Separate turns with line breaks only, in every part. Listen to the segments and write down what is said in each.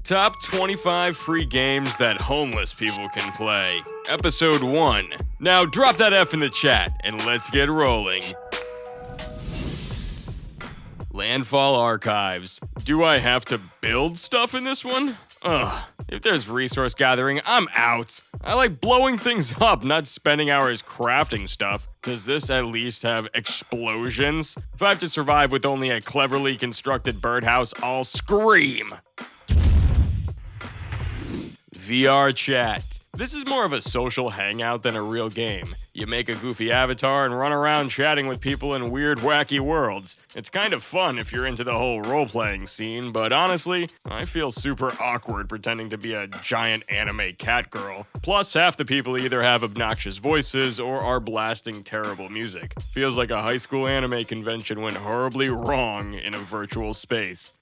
Top 25 free games that homeless people can play. Episode 1. Now drop that F in the chat and let's get rolling. Landfall Archives. Do I have to build stuff in this one? Ugh. If there's resource gathering, I'm out. I like blowing things up, not spending hours crafting stuff. Does this at least have explosions? If I have to survive with only a cleverly constructed birdhouse, I'll scream. VR chat. This is more of a social hangout than a real game. You make a goofy avatar and run around chatting with people in weird, wacky worlds. It's kind of fun if you're into the whole role-playing scene, but honestly, I feel super awkward pretending to be a giant anime cat girl. Plus, half the people either have obnoxious voices or are blasting terrible music. Feels like a high school anime convention went horribly wrong in a virtual space.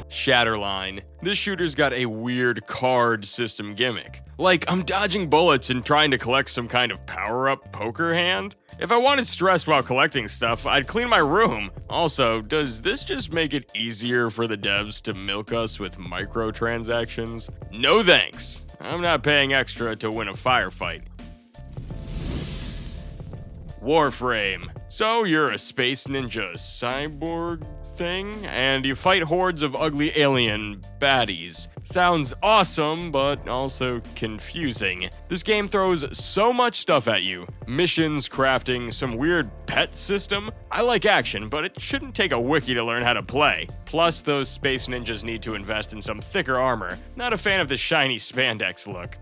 Shatterline. This shooter's got a weird card system gimmick. Like, I'm dodging bullets and trying to collect some kind of power-up poker hand? If I wanted stress while collecting stuff, I'd clean my room. Also, does this just make it easier for the devs to milk us with microtransactions? No thanks. I'm not paying extra to win a firefight. Warframe. So you're a space ninja cyborg thing, and you fight hordes of ugly alien baddies. Sounds awesome, but also confusing. This game throws so much stuff at you. Missions, crafting, some weird pet system. I like action, but it shouldn't take a wiki to learn how to play. Plus, those space ninjas need to invest in some thicker armor. Not a fan of the shiny spandex look.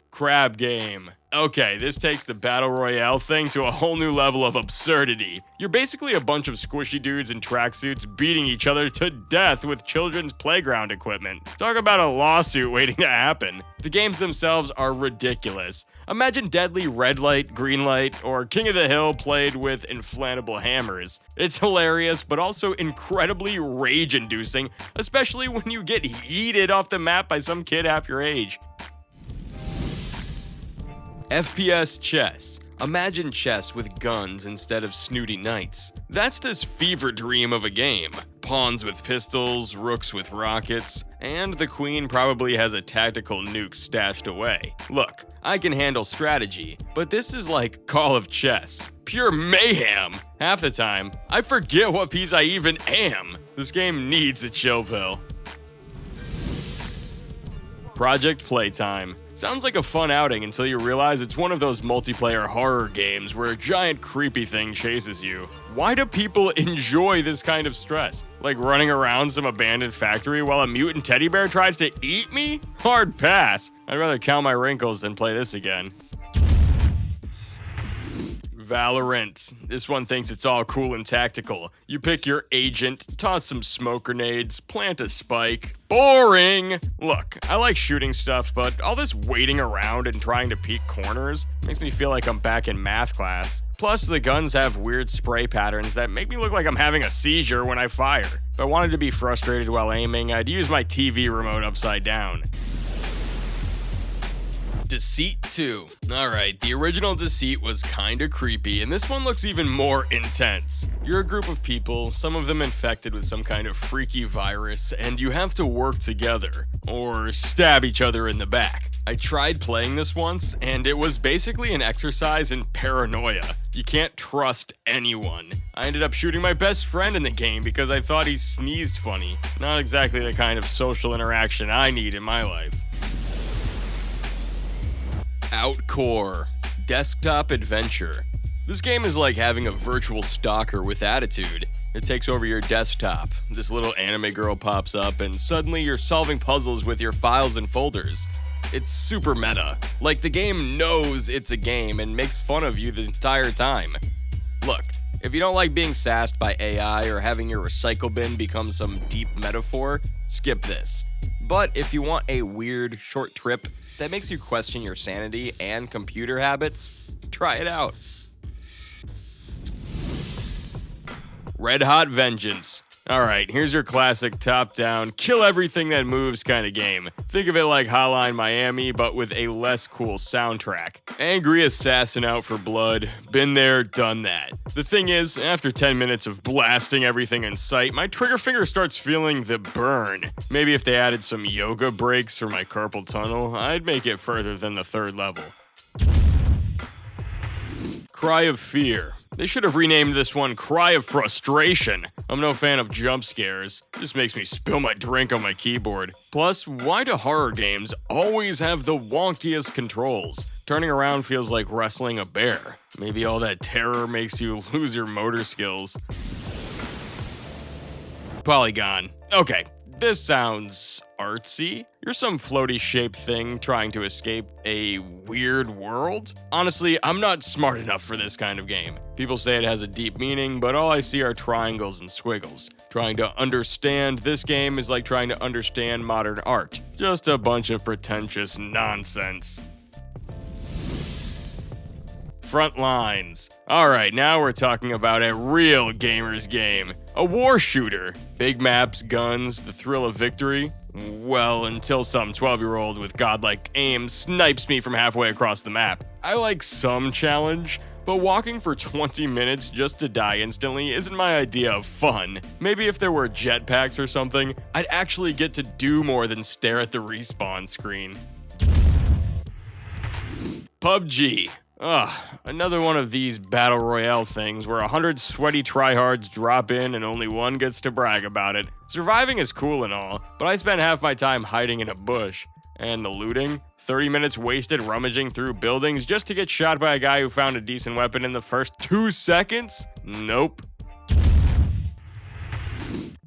Crab game. Okay, this takes the Battle Royale thing to a whole new level of absurdity. You're basically a bunch of squishy dudes in tracksuits beating each other to death with children's playground equipment. Talk about a lawsuit waiting to happen. The games themselves are ridiculous. Imagine Deadly Red Light, Green Light, or King of the Hill played with inflatable hammers. It's hilarious, but also incredibly rage-inducing, especially when you get yeeted off the map by some kid half your age. FPS chess. Imagine chess with guns instead of snooty knights. That's this fever dream of a game. Pawns with pistols, rooks with rockets, and the queen probably has a tactical nuke stashed away. Look, I can handle strategy, but this is like Call of Chess. Pure mayhem! Half the time, I forget what piece I even am. This game needs a chill pill. Project Playtime. Sounds like a fun outing until you realize it's one of those multiplayer horror games where a giant creepy thing chases you. Why do people enjoy this kind of stress? Like running around some abandoned factory while a mutant teddy bear tries to eat me? Hard pass. I'd rather count my wrinkles than play this again. Valorant. This one thinks it's all cool and tactical. You pick your agent, toss some smoke grenades, plant a spike. Boring! Look, I like shooting stuff, but all this waiting around and trying to peek corners makes me feel like I'm back in math class. Plus, the guns have weird spray patterns that make me look like I'm having a seizure when I fire. If I wanted to be frustrated while aiming, I'd use my TV remote upside down. Deceit 2. Alright, the original Deceit was kinda creepy, and this one looks even more intense. You're a group of people, some of them infected with some kind of freaky virus, and you have to work together, or stab each other in the back. I tried playing this once, and it was basically an exercise in paranoia. You can't trust anyone. I ended up shooting my best friend in the game because I thought he sneezed funny. Not exactly the kind of social interaction I need in my life. Outcore. Desktop adventure. This game is like having a virtual stalker with attitude. It takes over your desktop. This little anime girl pops up and suddenly you're solving puzzles with your files and folders. It's super meta. Like the game knows it's a game and makes fun of you the entire time. Look, if you don't like being sassed by AI or having your recycle bin become some deep metaphor, skip this. But if you want a weird, short trip that makes you question your sanity and computer habits, try it out. Red Hot Vengeance. Alright, here's your classic top-down, kill everything that moves kind of game. Think of it like Hotline Miami, but with a less cool soundtrack. Angry assassin out for blood. Been there, done that. The thing is, after 10 minutes of blasting everything in sight, my trigger finger starts feeling the burn. Maybe if they added some yoga breaks for my carpal tunnel, I'd make it further than the 3rd level. Cry of Fear. They should have renamed this one Cry of Frustration. I'm no fan of jump scares. Just makes me spill my drink on my keyboard. Plus, why do horror games always have the wonkiest controls? Turning around feels like wrestling a bear. Maybe all that terror makes you lose your motor skills. Polygon. Okay, this sounds artsy. You're some floaty-shaped thing trying to escape a weird world? Honestly, I'm not smart enough for this kind of game. People say it has a deep meaning, but all I see are triangles and squiggles. Trying to understand this game is like trying to understand modern art. Just a bunch of pretentious nonsense. Front lines. Alright, now we're talking about a real gamer's game. A war shooter. Big maps, guns, the thrill of victory. Well, until some 12-year-old with godlike aim snipes me from halfway across the map. I like some challenge, but walking for 20 minutes just to die instantly isn't my idea of fun. Maybe if there were jetpacks or something, I'd actually get to do more than stare at the respawn screen. PUBG. Ugh, another one of these battle royale things where 100 sweaty tryhards drop in and only one gets to brag about it. Surviving is cool and all, but I spent half my time hiding in a bush. And the looting? 30 minutes wasted rummaging through buildings just to get shot by a guy who found a decent weapon in the first 2 seconds? Nope.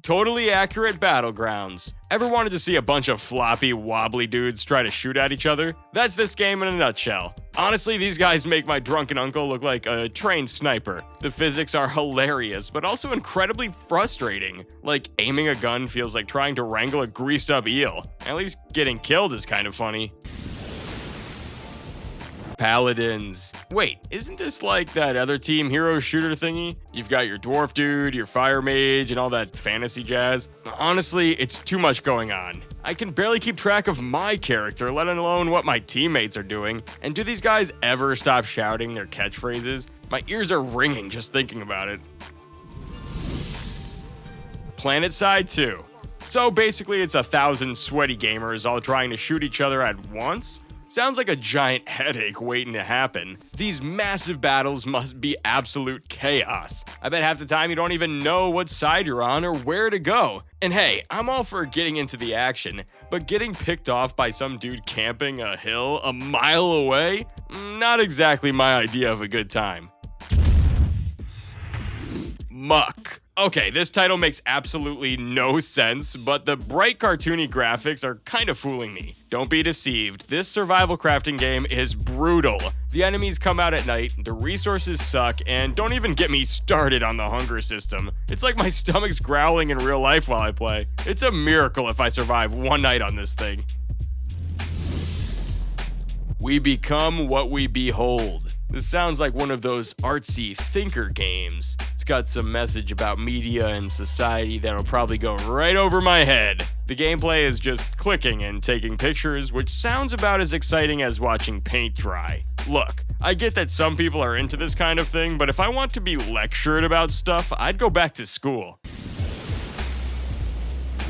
Totally accurate battlegrounds. Ever wanted to see a bunch of floppy, wobbly dudes try to shoot at each other? That's this game in a nutshell. Honestly, these guys make my drunken uncle look like a trained sniper. The physics are hilarious, but also incredibly frustrating. Like, aiming a gun feels like trying to wrangle a greased-up eel. At least getting killed is kind of funny. Paladins. Wait, isn't this like that other team hero shooter thingy? You've got your dwarf dude, your fire mage, and all that fantasy jazz. Honestly, it's too much going on. I can barely keep track of my character, let alone what my teammates are doing. And do these guys ever stop shouting their catchphrases? My ears are ringing just thinking about it. PlanetSide 2. So basically it's 1,000 sweaty gamers all trying to shoot each other at once? Sounds like a giant headache waiting to happen. These massive battles must be absolute chaos. I bet half the time you don't even know what side you're on or where to go. And hey, I'm all for getting into the action, but getting picked off by some dude camping a hill a mile away? Not exactly my idea of a good time. Muck. Okay, this title makes absolutely no sense, but the bright cartoony graphics are kind of fooling me. Don't be deceived, this survival crafting game is brutal. The enemies come out at night, the resources suck, and don't even get me started on the hunger system. It's like my stomach's growling in real life while I play. It's a miracle if I survive one night on this thing. We become what we behold. This sounds like one of those artsy thinker games. It's got some message about media and society that'll probably go right over my head. The gameplay is just clicking and taking pictures, which sounds about as exciting as watching paint dry. Look, I get that some people are into this kind of thing, but if I want to be lectured about stuff, I'd go back to school.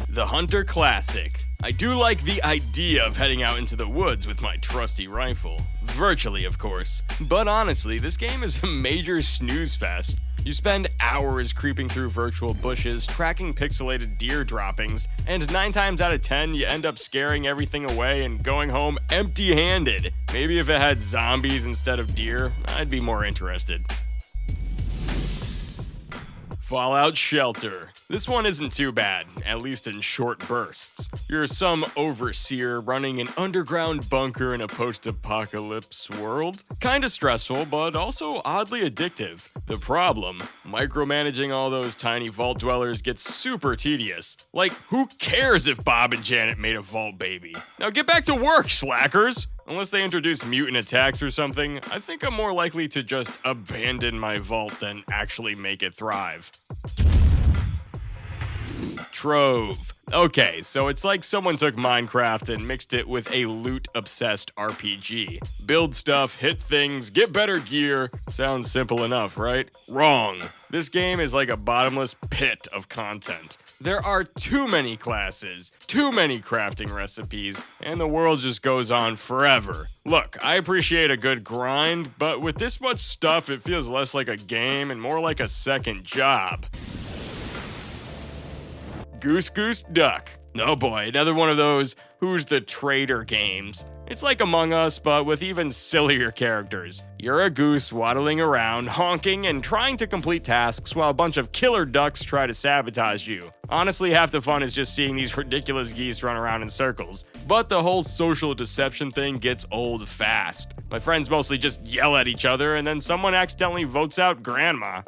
The Hunter Classic. I do like the idea of heading out into the woods with my trusty rifle. Virtually, of course. But honestly, this game is a major snooze fest. You spend hours creeping through virtual bushes, tracking pixelated deer droppings, and 9 times out of 10, you end up scaring everything away and going home empty-handed. Maybe if it had zombies instead of deer, I'd be more interested. Fallout Shelter. This one isn't too bad, at least in short bursts. You're some overseer running an underground bunker in a post-apocalypse world. Kinda stressful, but also oddly addictive. The problem, micromanaging all those tiny vault dwellers gets super tedious. Like, who cares if Bob and Janet made a vault baby? Now get back to work, slackers! Unless they introduce mutant attacks or something, I think I'm more likely to just abandon my vault than actually make it thrive. Trove. Okay, so it's like someone took Minecraft and mixed it with a loot-obsessed RPG. Build stuff, hit things, get better gear. Sounds simple enough, right? Wrong. This game is like a bottomless pit of content. There are too many classes, too many crafting recipes, and the world just goes on forever. Look, I appreciate a good grind, but with this much stuff, it feels less like a game and more like a second job. Goose Goose Duck. Oh boy, another one of those Who's the Traitor games. It's like Among Us, but with even sillier characters. You're a goose waddling around, honking and trying to complete tasks while a bunch of killer ducks try to sabotage you. Honestly, half the fun is just seeing these ridiculous geese run around in circles. But the whole social deception thing gets old fast. My friends mostly just yell at each other and then someone accidentally votes out grandma.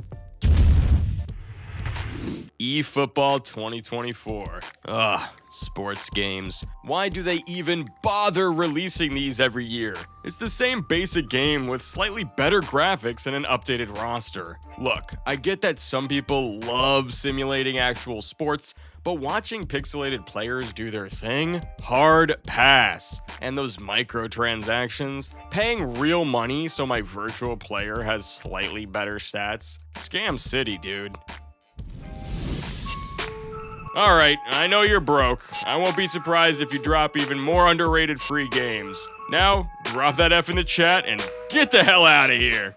eFootball 2024. Ugh, sports games. Why do they even bother releasing these every year? It's the same basic game with slightly better graphics and an updated roster. Look, I get that some people love simulating actual sports, but watching pixelated players do their thing? Hard pass. And those microtransactions? Paying real money so my virtual player has slightly better stats? Scam City, dude. Alright, I know you're broke. I won't be surprised if you drop even more underrated free games. Now, drop that F in the chat and get the hell out of here!